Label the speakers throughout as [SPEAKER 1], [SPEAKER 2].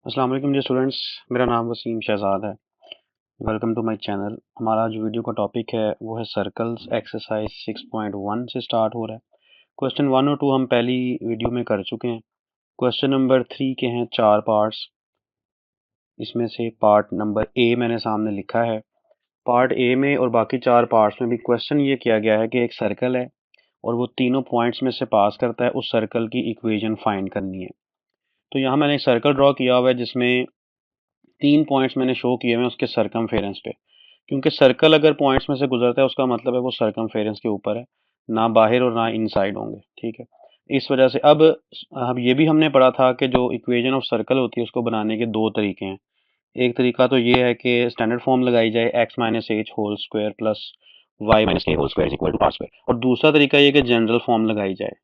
[SPEAKER 1] अस्सलाम वालेकुम dear students. मेरा नाम वसीम शहजाद है। Welcome to my channel. हमारा जो वीडियो का टॉपिक है वो है सर्कल्स। एक्सरसाइज 6.1 से स्टार्ट हो रहा है। क्वेश्चन 1 और 2 हम पहली वीडियो में कर चुके हैं। क्वेश्चन नंबर 3 के हैं 4 पार्ट्स। इसमें से पार्ट नंबर ए मैंने सामने लिखा है। पार्ट ए में और बाकी 4 पार्ट्स में भी क्वेश्चन ये किया गया है कि एक सर्कल है और वो तीनों पॉइंट्स में से पास करता है। उस सर्कल की इक्वेशन फाइंड करनी है। तो यहाँ मैंने एक सर्कल ड्रॉ किया हुआ है जिसमें 3 पॉइंट्स मैंने शो किए हुए हैं उसके सरकमफेरेंस पे। क्योंकि सर्कल अगर पॉइंट्स में से गुजरता है उसका मतलब है वो सरकमफेरेंस के ऊपर है, ना बाहर और ना इनसाइड होंगे। ठीक है। इस वजह से अब ये भी हमने पढ़ा था कि जो इक्वेशन ऑफ सर्कल होती है उसको बनाने के दो तरीके हैं। एक तरीका तो ये है कि स्टैंडर्ड फॉर्म लगाई जाए x minus H whole square plus Y minus k whole square equal to are square, और दूसरा तरीका ये कि जनरल फॉर्म लगाई जाए।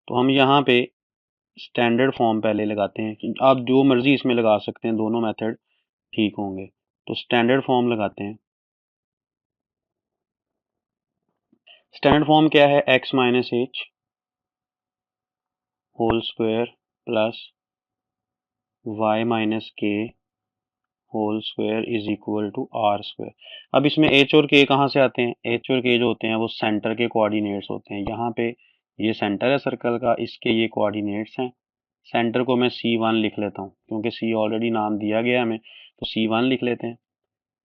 [SPEAKER 1] तो हम यहाँ पे स्टैंडर्ड फॉर्म पहले लगाते हैं कि आप जो मर्जी इसमें लगा सकते हैं, दोनों मेथड ठीक होंगे। तो स्टैंडर्ड फॉर्म लगाते हैं। स्टैंडर्ड फॉर्म क्या है? X minus H whole square plus Y minus k whole square is equal to are square. अब इसमें एच और के कहाँ से आते हैं? एच और के जो होते हैं वो सेंटर के कोऑर्डिनेट्स होते हैं। यहाँ पे ये सेंटर है सर्कल का, इसके ये कोऑर्डिनेट्स हैं। सेंटर को मैं C1 लिख लेता हूँ क्योंकि C ऑलरेडी नाम दिया गया है हमें, तो C1 लिख लेते हैं।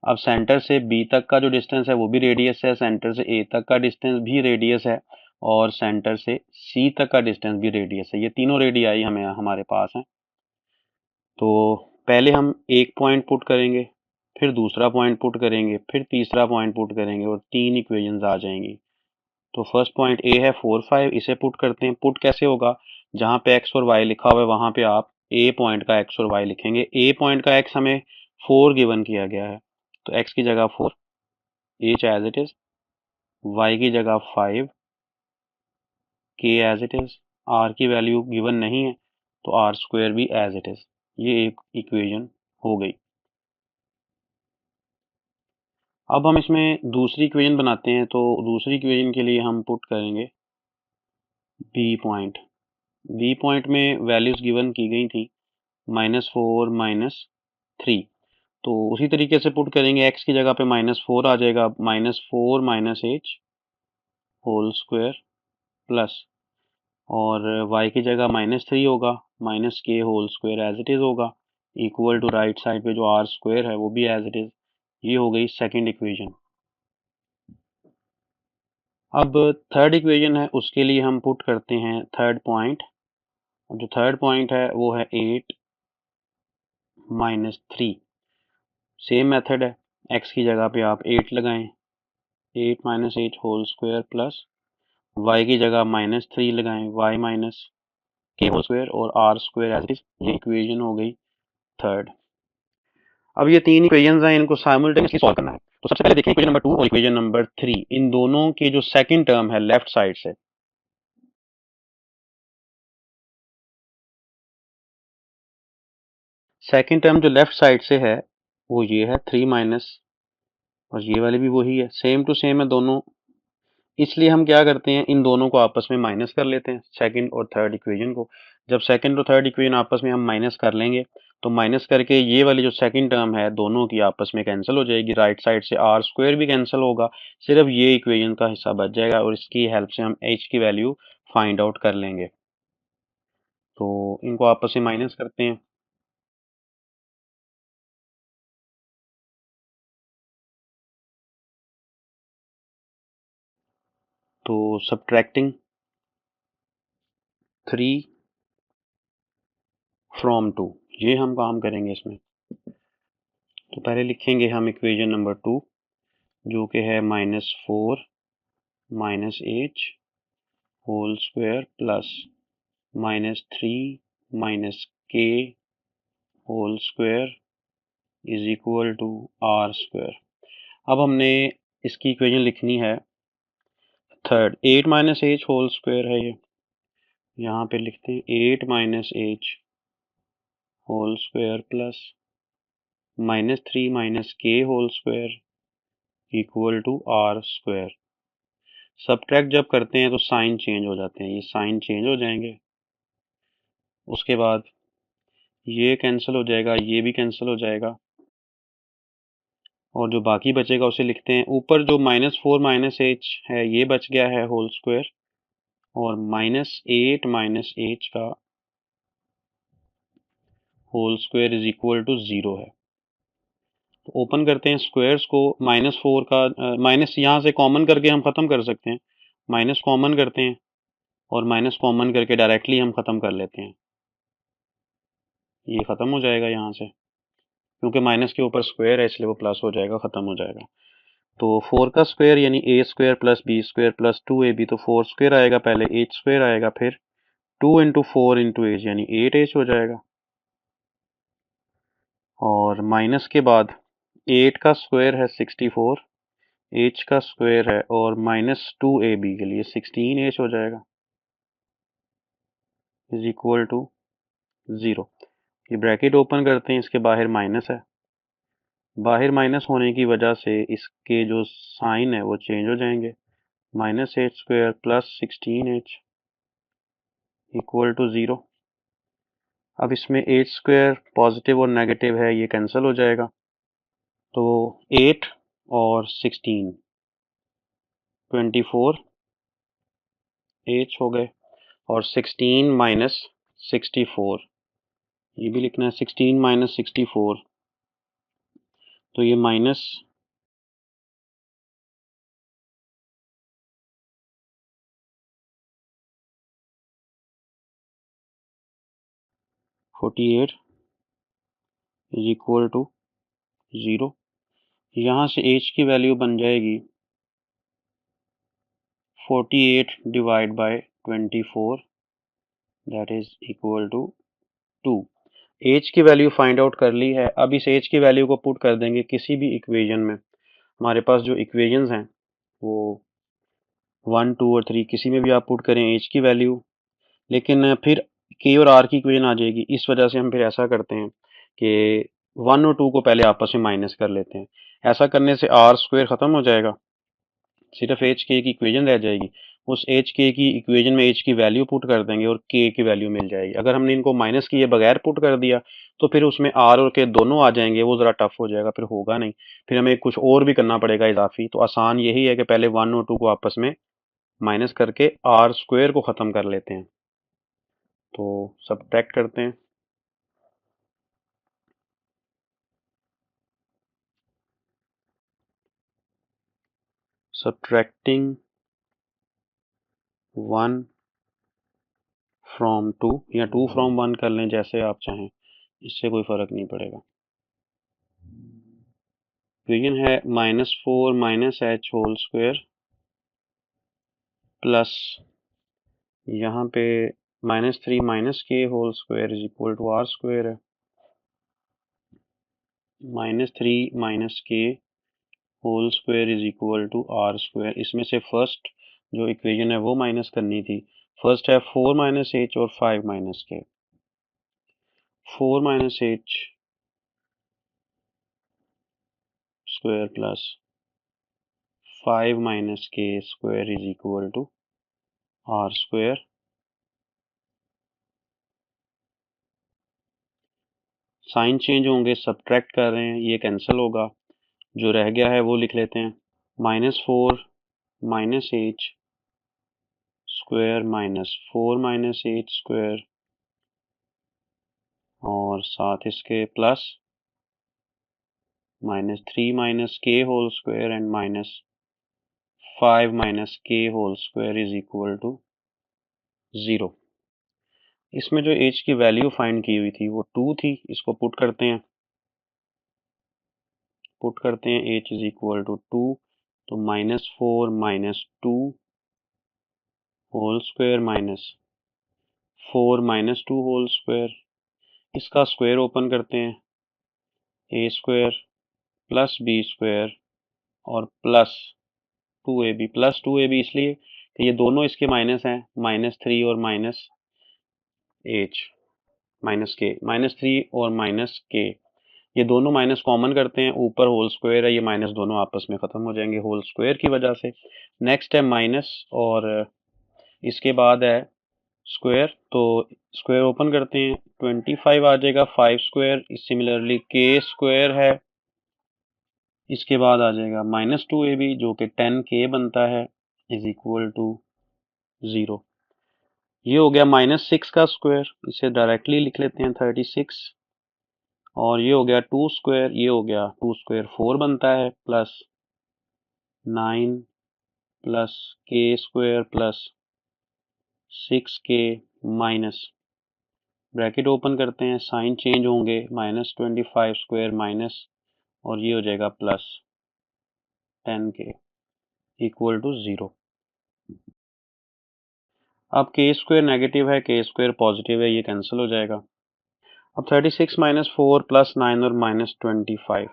[SPEAKER 1] अब सेंटर से बी तक का जो डिस्टेंस है वो भी रेडियस है, सेंटर से ए तक का डिस्टेंस भी रेडियस है, और सेंटर से सी तक का डिस्टेंस भी रेडियस है। ये तीनों रेडियाई हमें हमारे पास हैं। तो पहले हम एक पॉइंट पुट करेंगे, फिर दूसरा पॉइंट पुट करेंगे, फिर तीसरा पॉइंट पुट करेंगे और तीन इक्वेशंस आ जाएंगी। तो फर्स्ट पॉइंट ए है 4 5, इसे पुट करते हैं। पुट कैसे होगा? जहाँ पे एक्स और वाई लिखा हुआ है वहाँ पे आप ए पॉइंट का एक्स और वाई लिखेंगे। ए पॉइंट का एक्स हमें 4 गिवन किया गया है, तो एक्स की जगह 4, h as it is, y की जगह 5, k as it is, r की वैल्यू गिवन नहीं है तो आर स्क्वायर भी एज इट इज। ये एक इक्वेशन हो गई। अब हम इसमें दूसरी इक्वेशन बनाते हैं। तो दूसरी इक्वेशन के लिए हम पुट करेंगे बी पॉइंट। बी पॉइंट में वैल्यूज गिवन की गई थी -4 -3। तो उसी तरीके से पुट करेंगे। एक्स की जगह पे -4 आ जाएगा, -4 minus H whole square plus, और y की जगह -3 होगा, minus k whole square as it is होगा, इक्वल टू राइट साइड पे जो आर स्क्वायर है वो भी एज इट इज। ये हो गई सेकंड इक्वेशन। अब थर्ड इक्वेशन है, उसके लिए हम पुट करते हैं थर्ड पॉइंट। जो थर्ड पॉइंट है वो है 8 -3। सेम मेथड है, एक्स की जगह पे आप 8 लगाएं, 8 minus H whole square plus, y की जगह -3 लगाएं, y minus k whole square और r square as it is. ये इक्वेशन हो गई थर्ड। अब ये तीन इक्वेशंस हैं, इनको साइमल्टेनियसली सॉल्व करना है। तो सबसे पहले देखिए इक्वेशन नंबर 2 और इक्वेशन नंबर 3, इन दोनों के जो सेकंड टर्म है लेफ्ट साइड से, सेकंड टर्म जो लेफ्ट साइड से है वो ये है 3 माइनस, और ये वाली भी वही है, सेम टू सेम है दोनों। इसलिए हम क्या करते हैं, इन दोनों को आपस में माइनस कर लेते हैं, सेकंड और थर्ड इक्वेशन को। जब सेकंड और थर्ड इक्वेशन आपस में हम माइनस कर लेंगे तो माइनस करके ये वाली जो सेकंड टर्म है दोनों की आपस में कैंसिल हो जाएगी। राइट साइड से आर स्क्वायर भी कैंसिल होगा, सिर्फ ये इक्वेशन का हिस्सा बच जाएगा और इसकी हेल्प से हम एच की वैल्यू फाइंड आउट कर लेंगे। तो इनको आपस में माइनस करते हैं। तो सब्ट्रैक्टिंग 3 फ्रॉम 2, ये हम काम करेंगे इसमें। तो पहले लिखेंगे हम इक्वेशन नंबर 2, जो कि है -4 minus H whole square plus -3 minus k whole square is equal to are square. अब हमने इसकी इक्वेशन लिखनी है third. 8 minus H whole square है ये, यहाँ पे लिखते हैं 8 minus H whole square plus -3 minus k whole square equal to are square. Subtract जब करते हैं तो साइन चेंज हो जाते हैं, ये साइन चेंज हो जाएंगे। उसके बाद ये कैंसिल हो जाएगा, ये भी कैंसिल हो जाएगा, और जो बाकी बचेगा उसे लिखते हैं। ऊपर जो -4 -h है ये बच गया है होल स्क्वायर, और -8 -h का whole square is equal to 0 है। तो ओपन करते हैं स्क्वायर्स को, -4 का माइनस यहाँ से कॉमन करके हम ख़त्म कर सकते हैं, माइनस कॉमन करते हैं और माइनस कॉमन करके डायरेक्टली हम ख़त्म कर लेते हैं। ये ख़त्म हो जाएगा यहाँ से, क्योंकि माइनस के ऊपर स्क्वायर है इसलिए वो प्लस हो जाएगा, ख़त्म हो जाएगा। तो 4 का स्क्वायर यानी a square plus B square plus 2ab, तो 4 स्क्वायर आएगा, पहले एच स्क्वायर आएगा, फिर 2 इंटू 4 इंटू एच यानी 8h हो जाएगा, और माइनस के बाद 8 का स्क्वायर है 64, एच का स्क्वायर है, और -2ab के लिए 16h हो जाएगा, इज इक्वल टू 0। ये ब्रैकेट ओपन करते हैं, इसके बाहर माइनस है, बाहर माइनस होने की वजह से इसके जो साइन है वो चेंज हो जाएंगे, -h² plus 16h equal to 0। अब इसमें h² पॉजिटिव और नेगेटिव है, ये कैंसिल हो जाएगा, तो 8 और 16 24h हो गए, और 16 माइनस 64 ये भी लिखना है, 16 माइनस 64, तो ये माइनस 48 इज इक्वल टू 0। यहाँ से h की वैल्यू बन जाएगी 48 divide by 24, that is equal to 2। h की वैल्यू फाइंड आउट कर ली है। अब इस h की वैल्यू को पुट कर देंगे किसी भी इक्वेशन में। हमारे पास जो इक्वेशंस हैं वो 1, 2 और 3 किसी में भी आप पुट करें h की वैल्यू, लेकिन फिर k और r की इक्वेशन आ जाएगी। इस वजह से हम फिर ऐसा करते हैं कि 1 और 2 को पहले आपस में माइनस कर लेते हैं। ऐसा करने से आर स्क्वायर ख़त्म हो जाएगा, सिर्फ एच के की इक्वेशन रह जाएगी। उस एच के की इक्वेशन में एच की वैल्यू पुट कर देंगे और के की वैल्यू मिल जाएगी। अगर हमने इनको माइनस किए बगैर पुट कर दिया तो फिर उसमें आर और के दोनों आ जाएंगे, वो ज़रा टफ हो जाएगा, फिर होगा नहीं, फिर हमें कुछ और भी करना पड़ेगा इजाफी। तो आसान यही है कि पहले 1 और 2 को आपस में माइनस करके आर स्क्वायर को ख़त्म कर लेते हैं। तो सब्ट्रैक्ट करते हैं, सब्ट्रैक्टिंग 1 फ्रॉम 2 या 2 फ्रॉम 1 कर लें, जैसे आप चाहें, इससे कोई फ़र्क नहीं पड़ेगा। इक्वेशन है -4 -h होल स्क्वायर प्लस यहाँ पे -3 -k whole square is equal to are square है। -3 -k whole square is equal to are square. इसमें से फर्स्ट जो इक्वेशन है वो माइनस करनी थी। फर्स्ट है 4 -h और 5 -k। 4 -h square plus 5 -k square is equal to are square. Sign change होंगे, सब्ट्रैक्ट कर रहे हैं, ये कैंसिल होगा, जो रह गया है वो लिख लेते हैं। -4 -h स्क्वायर -4 -h स्क्वायर, और साथ इसके plus -3 -k whole square and -5 -k whole square is equal to 0। इसमें जो h की वैल्यू फाइंड की हुई थी वो 2 थी, इसको पुट करते हैं, h इज इक्वल टू 2, तो -4 -2 होल स्क्वायर -4 -2 होल स्क्वायर, इसका स्क्वायर ओपन करते हैं, a square plus b square और प्लस टू ए बी इसलिए कि ये दोनों इसके माइनस हैं, -3 और -h -3 और -k, ये दोनों माइनस कॉमन करते हैं, ऊपर होल स्क्वायर है, ये माइनस दोनों आपस में ख़त्म हो जाएंगे होल स्क्वायर की वजह से। नेक्स्ट है माइनस, और इसके बाद है स्क्वायर, तो स्क्वायर ओपन करते हैं, 25 आ जाएगा, 5 स्क्वायर। सिमिलरली के स्क्वायर है, इसके बाद आ जाएगा -2ab जो कि 10k बनता है, इज इक्वल टू 0। ये हो गया -6 का स्क्वायर, इसे डायरेक्टली लिख लेते हैं 36। और ये हो गया 2 स्क्वायर, ये हो गया 2 स्क्वायर 4 बनता है, प्लस 9 प्लस के square plus 6k minus, bracket open करते हैं, साइन चेंज होंगे, -25 स्क्वायर माइनस, और ये हो जाएगा प्लस 10k इक्वल टू 0। अब के स्क्वायर नेगेटिव है, के स्क्वायर पॉजिटिव है, ये कैंसिल हो जाएगा। अब 36 -4 प्लस 9 और -25,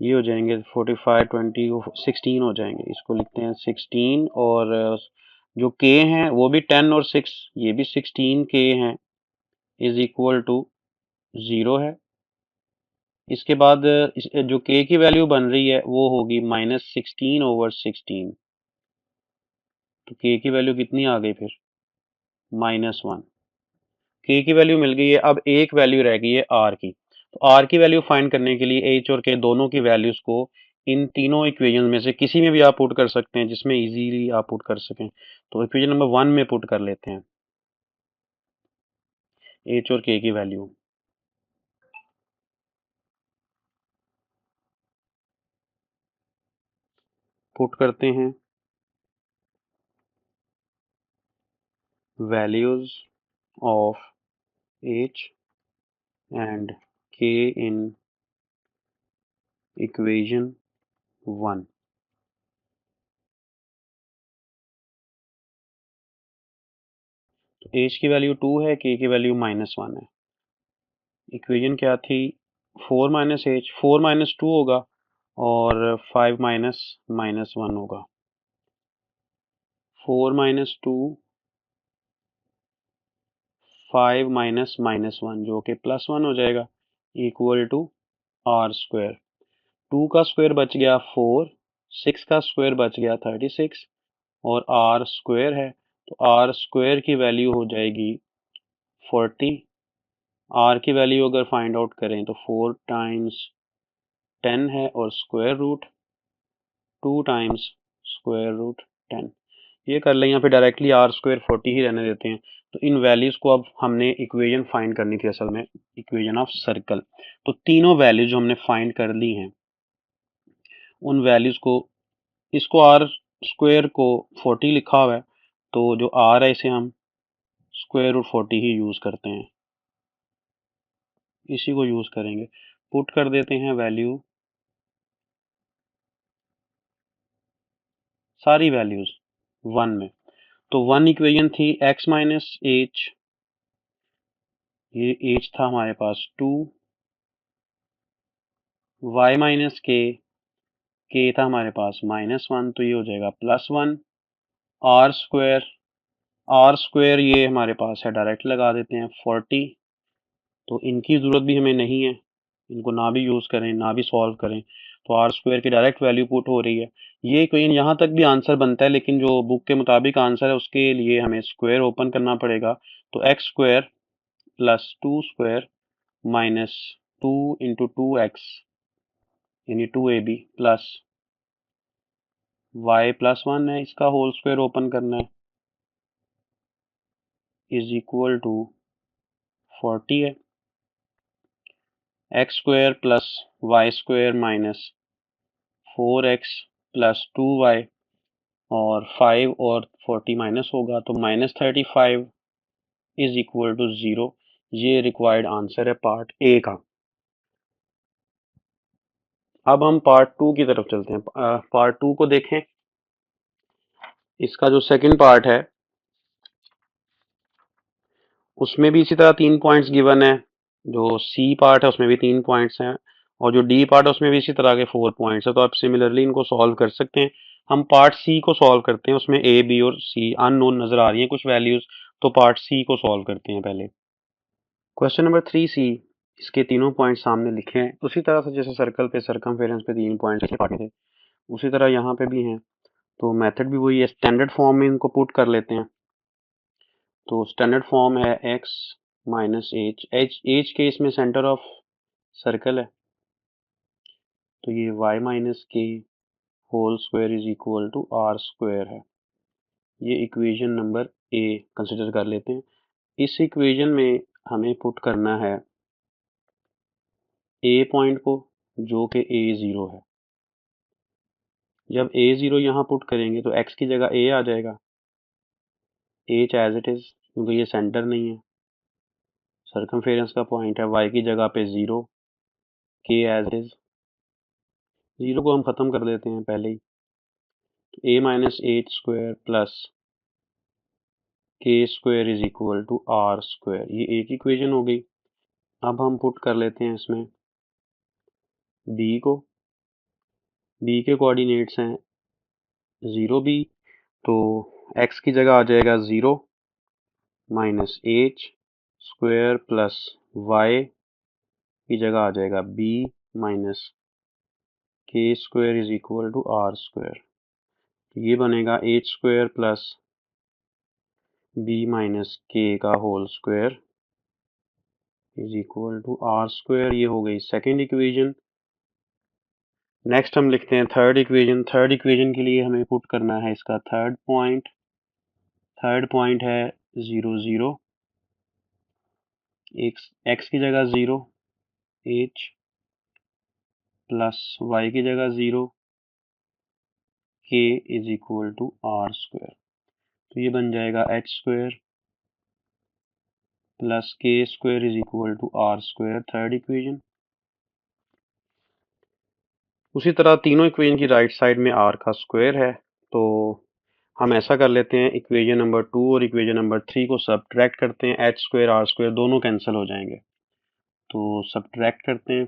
[SPEAKER 1] ये हो जाएंगे 45 20 16 हो जाएंगे। इसको लिखते हैं 16, और जो के हैं वो भी 10 और 6, ये भी 16 के हैं, इज इक्वल टू 0 है। इसके बाद जो के की वैल्यू बन रही है वो होगी -16/16, तो के की वैल्यू कितनी आ गई फिर, -1। के की वैल्यू मिल गई है, अब एक वैल्यू रह गई है आर की। तो आर की वैल्यू फाइंड करने के लिए एच और के दोनों की वैल्यूज को इन तीनों इक्वेशन में से किसी में भी आप पुट कर सकते हैं, जिसमें इजीली आप पुट कर सकें। तो इक्वेशन नंबर 1 में पुट कर लेते हैं एच और के की वैल्यू। पुट करते हैं वैल्यूज ऑफ एच एंड के इन इक्वेशन 1। तो एच की वैल्यू 2 है, के की वैल्यू -1 है। इक्वेशन क्या थी, 4 माइनस एच, 4 -2 होगा, और 5 -1 होगा। 4 -2, 5 -1 जो कि +1 हो जाएगा, इक्वल टू आर स्क्वायर। 2 का स्क्वायर बच गया 4, 6 का स्क्वायर बच गया 36, और आर स्क्वायर है, तो आर स्क्वायर की वैल्यू हो जाएगी 40। आर की वैल्यू अगर फाइंड आउट करें तो 4 टाइम्स 10 है, और square root 2 times square root 10। ये कर लें, या फिर डायरेक्टली आर स्क्वायर 40 ही रहने देते हैं। तो इन वैल्यूज को अब हमने इक्वेशन फाइंड करनी थी, असल में इक्वेशन ऑफ सर्कल। तो तीनों वैल्यूज जो हमने फाइंड कर ली हैं, उन वैल्यूज को, इसको आर स्क्वायर को 40 लिखा हुआ है, तो जो आर है इसे हम स्क्वायर रूट 40 ही यूज करते हैं, इसी को यूज करेंगे। पुट कर देते हैं वैल्यू, सारी वैल्यूज 1 में। तो 1 इक्वेशन थी x माइनस एच, ये एच था हमारे पास 2, y माइनस के था हमारे पास -1, तो ये हो जाएगा +1। आर स्क्वायर ये हमारे पास है, डायरेक्ट लगा देते हैं 40। तो इनकी ज़रूरत भी हमें नहीं है, इनको ना भी यूज़ करें ना भी सॉल्व करें, तो आर स्क्वायर की डायरेक्ट वैल्यू पुट हो रही है। ये इक्वेशन यहाँ तक भी आंसर बनता है, लेकिन जो बुक के मुताबिक आंसर है उसके लिए हमें स्क्वायर ओपन करना पड़ेगा। तो x square plus 2 square minus 2 into 2x यानी 2ab प्लस y+1 है, इसका होल स्क्वायर ओपन करना है, इज इक्वल टू 40 है। X square plus Y square minus 4x plus 2y, और 5 और 40 माइनस होगा, तो -35 इज इक्वल टू 0। ये रिक्वायर्ड आंसर है पार्ट ए का। अब हम पार्ट 2 की तरफ चलते हैं। पार्ट 2 को देखें, इसका जो सेकंड पार्ट है उसमें भी इसी तरह 3 पॉइंट्स गिवन है। जो सी पार्ट है उसमें भी 3 पॉइंट्स हैं, और जो डी पार्ट है उसमें भी इसी तरह के 4 पॉइंट्स है। तो आप सिमिलरली इनको सॉल्व कर सकते हैं। हम पार्ट सी को सॉल्व करते हैं, उसमें ए बी और सी अननोन नजर आ रही हैं कुछ वैल्यूज, तो पार्ट सी को सॉल्व करते हैं पहले। क्वेश्चन नंबर 3C, इसके तीनों पॉइंट सामने लिखे हैं, उसी तरह से जैसे सर्कल पे सर्कमफेरेंस पे 3 पॉइंट काटे थे, उसी तरह यहाँ पे भी हैं। तो मेथड भी वही है, स्टैंडर्ड फॉर्म में इनको पुट कर लेते हैं। तो स्टैंडर्ड फॉर्म है एक्स माइनस एच के इसमें सेंटर ऑफ सर्कल है, तो ये y minus k whole square is equal to are square है। ये इक्वेशन नंबर ए कंसिडर कर लेते हैं। इस इक्वेशन में हमें पुट करना है ए पॉइंट को, जो कि ए ज़ीरो है। जब ए ज़ीरो यहाँ पुट करेंगे तो एक्स की जगह ए आ जाएगा, एच एज इट इज़, क्योंकि ये सेंटर नहीं है, सर्कमफेरेंस का पॉइंट है। वाई की जगह पे ज़ीरो, के एज इट इज़, ज़ीरो को हम ख़त्म कर देते हैं पहले ही। A minus h square plus के square is equal to are square, ये एक इक्वेशन हो गई। अब हम पुट कर लेते हैं इसमें बी को। बी के कोऑर्डिनेट्स हैं ज़ीरो बी, तो एक्स की जगह आ जाएगा zero minus h square plus y की जगह आ जाएगा b minus k square is equal to are square. ये बनेगा h square plus b minus के का whole square is equal to are square. ये हो गई सेकेंड इक्वेशन। नेक्स्ट हम लिखते हैं थर्ड इक्वेशन। थर्ड इक्वेशन के लिए हमें पुट करना है इसका थर्ड पॉइंट। थर्ड पॉइंट है ज़ीरो ज़ीरो, एक्स की जगह ज़ीरो एच प्लस वाई की जगह zero k is equal to are square. तो ये बन जाएगा एच स्क्वायर प्लस के square is equal to are square, third equation. उसी तरह तीनों इक्वेशन की राइट साइड में आर का स्क्वायर है, तो हम ऐसा कर लेते हैं, इक्वेशन नंबर 2 और इक्वेशन नंबर 3 को सब्ट्रैक्ट करते हैं। एच स्क्वायर आर स्क्वायर दोनों कैंसिल हो जाएंगे, तो सब्ट्रैक्ट करते हैं।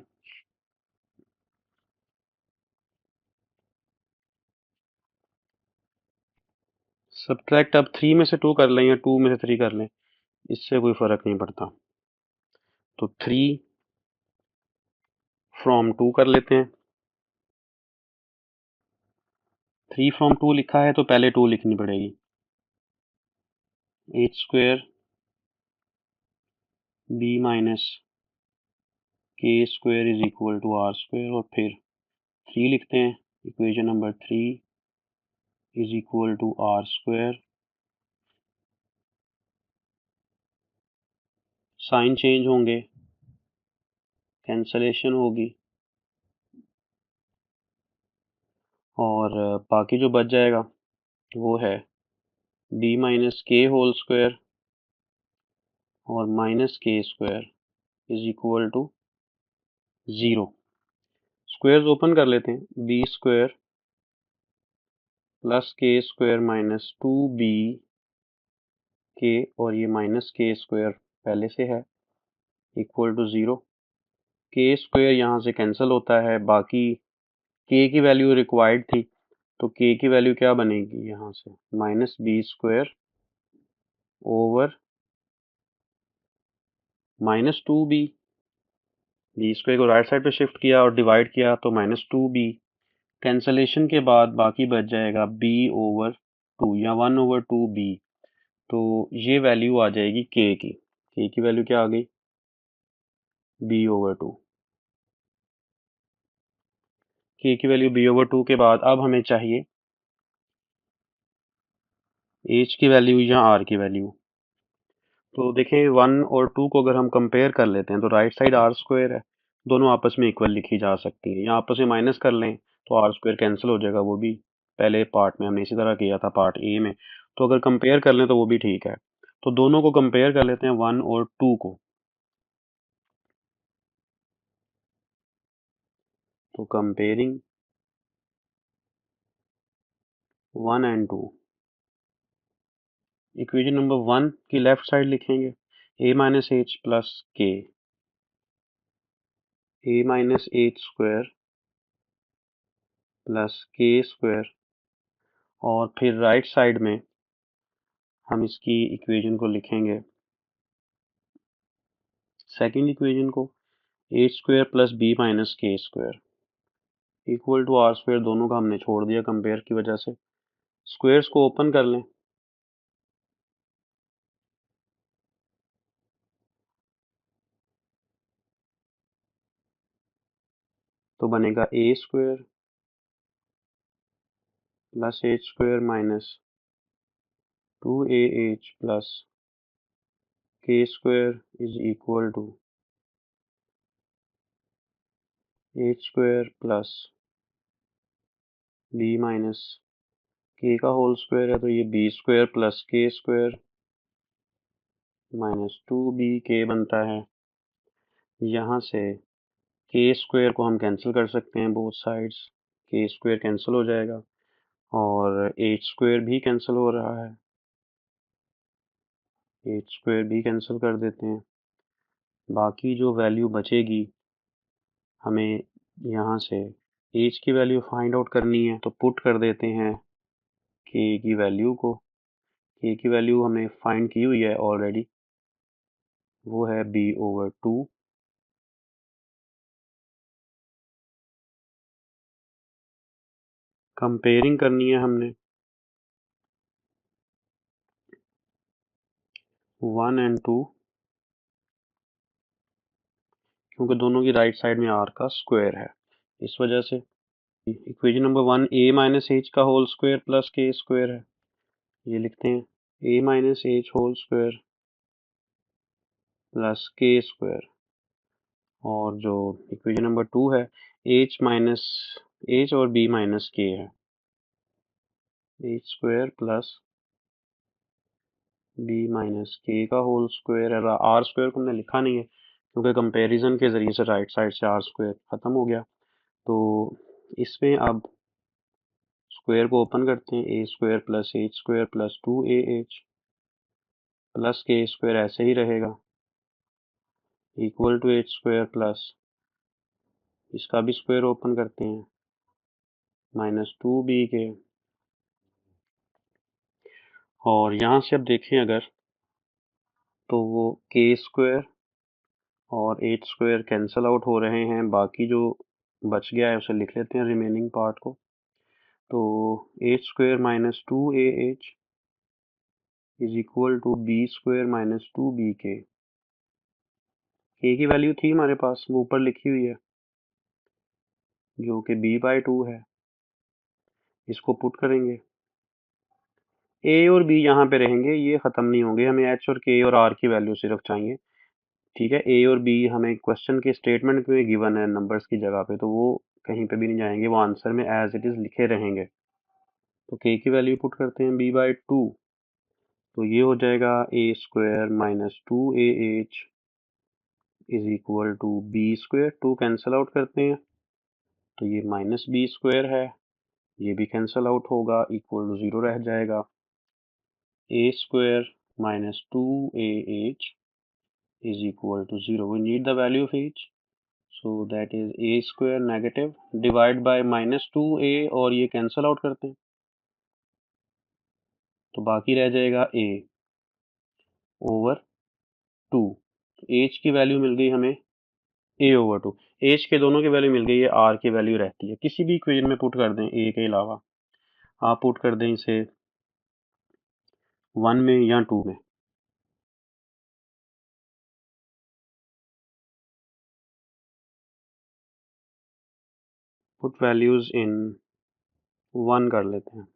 [SPEAKER 1] सब्ट्रैक्ट अब 3 में से 2 कर लें या 2 में से 3 कर लें, इससे कोई फ़र्क नहीं पड़ता। तो 3 फ्रॉम 2 कर लेते हैं। 3 फ्रॉम 2 लिखा है तो पहले 2 लिखनी पड़ेगी। H square b minus k square is equal to are square, और फिर 3 लिखते हैं। Equation number 3 is equal to are square. Sign change होंगे, कैंसलेशन होगी, और बाकी जो बच जाएगा वो है b minus k whole square और minus k square is equal to zero. Squares open कर लेते हैं। बी स्क्वायर प्लस के square minus two b k, और ये माइनस के स्क्वायर पहले से है, इक्वल टू ज़ीरो। के स्क्वायर यहाँ से कैंसिल होता है, बाकी के की वैल्यू रिक्वायर्ड थी, तो के की वैल्यू क्या बनेगी यहाँ से, minus b square over minus two b. B square को राइट साइड पे शिफ्ट किया और डिवाइड किया तो माइनस टू बी। कैंसलेशन के बाद बाकी बच जाएगा बी ओवर टू या वन ओवर टू बी। तो ये वैल्यू आ जाएगी के की वैल्यू क्या आ गई, बी ओवर टू। के की वैल्यू बी ओवर टू के बाद अब हमें चाहिए एच की वैल्यू या आर की वैल्यू। तो देखें 1 और 2 को अगर हम कंपेयर कर लेते हैं तो राइट साइड आर स्क्वायर है, दोनों आपस में इक्वल लिखी जा सकती है। या आपस में माइनस कर लें तो आर स्क्वायर कैंसिल हो जाएगा, वो भी पहले पार्ट में हमने इसी तरह किया था पार्ट ए में। तो अगर कंपेयर कर लें तो वो भी ठीक है। तो दोनों को कंपेयर कर लेते हैं 1 और 2 को। तो कंपेयरिंग 1 एंड 2, इक्वेशन नंबर 1 की लेफ्ट साइड लिखेंगे ए माइनस एच प्लस के, ए माइनस एच स्क्वायर प्लस के स्क्वायर, और फिर राइट साइड में हम इसकी इक्वेशन को लिखेंगे, सेकेंड इक्वेशन को, a square plus b minus k square equal to are square. दोनों का हमने छोड़ दिया कंपेयर की वजह से। स्क्वायर्स को ओपन कर लें। तो बनेगा a square plus h square minus 2AH plus के square is equal to h square plus b minus के का होल स्क्वायर है तो ये बी स्क्वायर प्लस के स्क्वायर माइनस 2BK बनता है। यहाँ से के स्क्वायर को हम कैंसिल कर सकते हैं बोथ साइड्स, के स्क्वायर कैंसिल हो जाएगा और एच स्क्वायर भी कैंसिल हो रहा है, एच स्क्वायर भी कैंसिल कर देते हैं। बाकी जो वैल्यू बचेगी हमें यहाँ से एच की वैल्यू फाइंड आउट करनी है तो पुट कर देते हैं के की वैल्यू को। के की वैल्यू हमें फाइंड की हुई है ऑलरेडी, वो है B/2। कंपेयरिंग करनी है हमने 1 एंड 2 क्योंकि दोनों की राइट साइड में r का स्क्वायर है, इस वजह से equation number 1 a minus H का होल स्क्वायर प्लस के स्क्वायर है, ये लिखते हैं a minus H whole square plus के स्क्वायर। और जो इक्वेशन नंबर 2 है h माइनस एच और b माइनस के है, H square plus b minus के का होल स्क्वायर है। आर स्क्वायर को हमने लिखा नहीं है क्योंकि कंपैरिजन के ज़रिए से राइट साइड से आर स्क्वायर ख़त्म हो गया। तो इसमें अब स्क्वायर को ओपन करते हैं, a square plus h square plus 2AH plus के स्क्वायर ऐसे ही रहेगा equal to h square plus इसका भी स्क्वायर ओपन करते हैं -2BK। और यहाँ से अब देखें अगर तो वो के स्क्वायर और एच स्क्वायर कैंसिल आउट हो रहे हैं, बाकी जो बच गया है उसे लिख लेते हैं रिमेनिंग पार्ट को। तो H square minus 2AH is equal to B square minus 2BK। K की वैल्यू थी हमारे पास, वो ऊपर लिखी हुई है जो कि B/2 है, इसको पुट करेंगे। ए और बी यहाँ पे रहेंगे, ये ख़त्म नहीं होंगे, हमें एच और के और आर की वैल्यू सिर्फ चाहिए। ठीक है, ए और बी हमें क्वेश्चन के स्टेटमेंट में गिवन है नंबर्स की जगह पे, तो वो कहीं पे भी नहीं जाएंगे, वो आंसर में एज इट इज़ लिखे रहेंगे। तो के की वैल्यू पुट करते हैं B/2, तो ये हो जाएगा a square minus 2AH is equal to B square, 2 cancel out करते हैं तो ये माइनस बी स्क्वायर है, ये भी कैंसिल आउट होगा इक्वल टू 0 रह जाएगा। A square minus 2AH is equal to 0. We need the value of each. So that is a square negative divide by minus 2a और ये कैंसिल आउट करते हैं तो बाकी रह जाएगा a ओवर 2। तो h की वैल्यू मिल गई हमें a/2। h के दोनों की वैल्यू मिल गई है, r की वैल्यू रहती है, किसी भी इक्वेशन में पुट कर दें a के अलावा, आप पुट कर दें इसे 1 में या 2 में। पुट वैल्यूज इन 1 कर लेते हैं।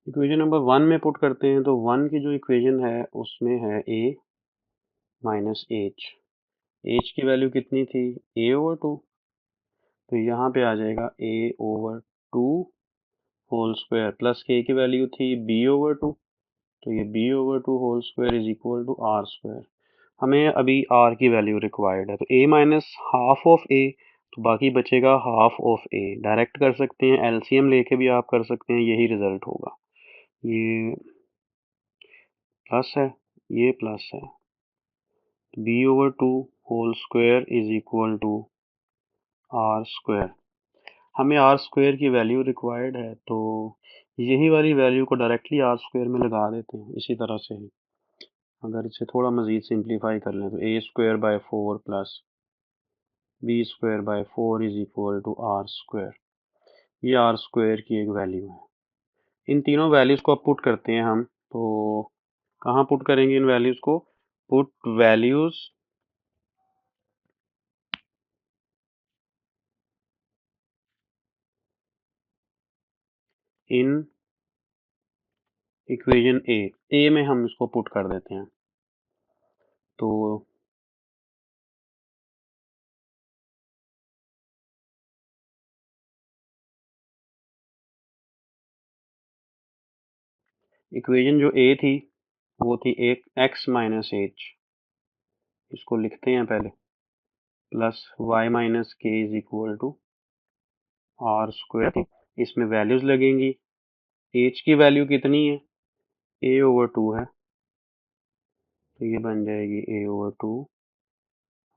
[SPEAKER 1] इक्वेशन नंबर 1 में पुट करते हैं तो 1 की जो इक्वेशन है उसमें है a माइनस एच, एच की वैल्यू कितनी थी a/2, तो यहाँ पे आ जाएगा a/2 होल स्क्वायर प्लस के की वैल्यू थी b/2, तो ये b/2 whole square is equal to are square. हमें अभी r की वैल्यू रिक्वायर्ड है तो a minus half of a, तो बाकी बचेगा हाफ ऑफ a। डायरेक्ट कर सकते हैं, एलसीएम लेके भी आप कर सकते हैं, यही रिजल्ट होगा। ये प्लस है, ये प्लस है, b/2 whole square is equal to are square. हमें आर स्क्वायर की वैल्यू रिक्वायर्ड है तो यही वाली वैल्यू को डायरेक्टली आर स्क्वायर में लगा देते हैं इसी तरह से ही। अगर इसे थोड़ा मज़ीद सिंप्लीफाई कर लें तो a square by 4 plus B square by 4 is equal to are square. ये आर स्क्वायर की एक वैल्यू है। इन तीनों वैल्यूज़ को अब पुट करते हैं हम, तो कहाँ पुट करेंगे इन वैल्यूज़ को, put values in इक्वेशन ए में हम इसको पुट कर देते हैं। तो इक्वेशन जो ए थी वो थी एक एक्स माइनस एच, इसको लिखते हैं पहले, plus Y minus K is equal to are square. इसमें वैल्यूज लगेंगी, एच की वैल्यू कितनी है, ए ओवर टू है, तो ये बन जाएगी a over two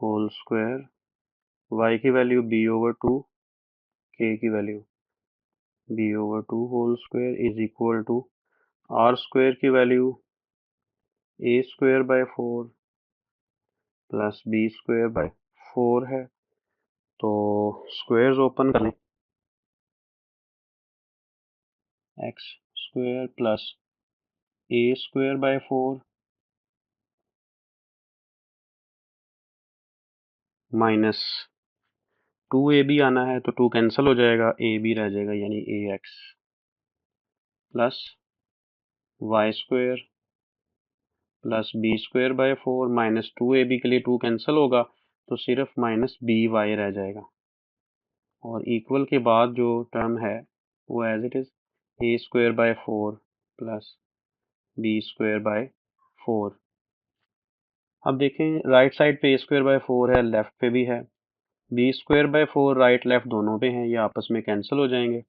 [SPEAKER 1] whole square, y की value b over two, k की value b over two whole square is equal to are square की value a square by four plus B square by four है। तो squares open कर लें, x square plus a square by four minus two a b आना है, तो to cancel हो जाएगा, ए बी रह जाएगा, यानी a x plus Y square plus B square by four minus two a b के लिए टू कैंसिल होगा, तो सिर्फ माइनस बी वाई रह जाएगा, और इक्वल के बाद जो टर्म है वो as it is A square by four plus B square by four. अब देखें राइट साइड पे ए स्क्वायर बाय फोर है, लेफ्ट पे भी है, B square by four right left दोनों पे हैं, ये आपस में कैंसिल हो जाएंगे।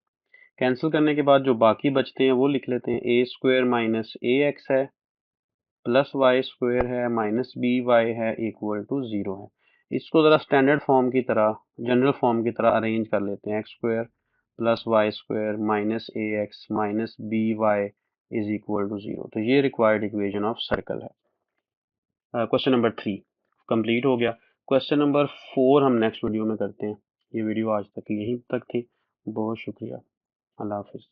[SPEAKER 1] कैंसिल करने के बाद जो बाकी बचते हैं वो लिख लेते हैं, a square minus A x है प्लस वाई स्क्वायर है माइनस बी वाई है इक्वल टू ज़ीरो है। इसको ज़रा स्टैंडर्ड फॉर्म की तरह, जनरल फॉर्म की तरह अरेंज कर लेते हैं, X square plus Y square minus A X minus B Y is equal to zero. तो ये रिक्वायर्ड इक्वेशन ऑफ सर्कल है। क्वेश्चन नंबर 3 कंप्लीट हो गया। क्वेश्चन नंबर 4 हम नेक्स्ट वीडियो में करते हैं। ये वीडियो आज तक यहीं तक थी। बहुत शुक्रिया। अल्लाह हाफिज़।